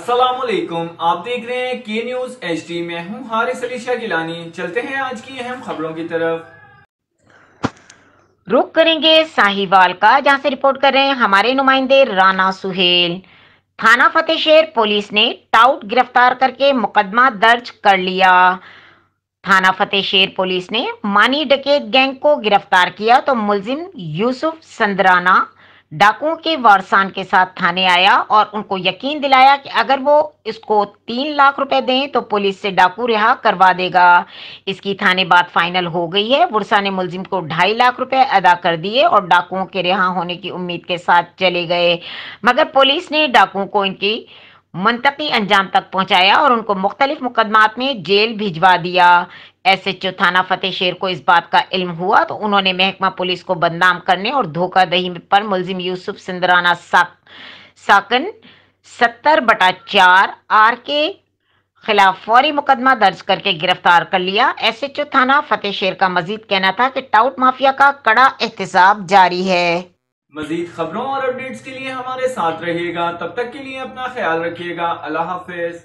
अस्सलामुअलैकुम, आप देख रहे हैं के न्यूज HD। में हूं हारिस अली शाह गिलानी। चलते हैं आज की अहम खबरों की तरफ। रुख करेंगे साहिवाल का, जहां से रिपोर्ट कर रहे हैं हमारे नुमाइंदे राना सुहेल। थाना फतेहशहर पुलिस ने टाउट गिरफ्तार करके मुकदमा दर्ज कर लिया। थाना फतेहशहर पुलिस ने मानी डकैत गैंग को गिरफ्तार किया तो मुलजिम यूसुफ संदराना डाकुओं के वारसान के साथ थाने आया और उनको यकीन दिलाया कि अगर वो इसको 3 लाख रुपए दें तो पुलिस से डाकू रिहा करवा देगा। इसकी थाने बात फाइनल हो गई है। बुरसा ने मुलजिम को 2.5 लाख रुपए अदा कर दिए और डाकुओं के रिहा होने की उम्मीद के साथ चले गए, मगर पुलिस ने डाकुओं को इनकी मुंतकी अंजाम तक पहुंचाया और उनको मुख्तलिफ मुकदमात में जेल भिजवा दिया। SHO थाना फतेहशहर को इस बात का इल्म हुआ तो उन्होंने महकमा पुलिस को बदनाम करने और धोखाधड़ी पर मुलजिम यूसुफ सिंदराना साकन 70/4 आर के खिलाफ फौरी मुकदमा दर्ज करके गिरफ्तार कर लिया। SHO थाना फतेहशहर का मजीद कहना था कि टाउट माफिया का कड़ा एहतसाब जारी है। मजीद खबरों और अपडेट्स के लिए हमारे साथ रहिएगा। तब तक के लिए अपना ख्याल रखिएगा। अल्लाह हाफिज।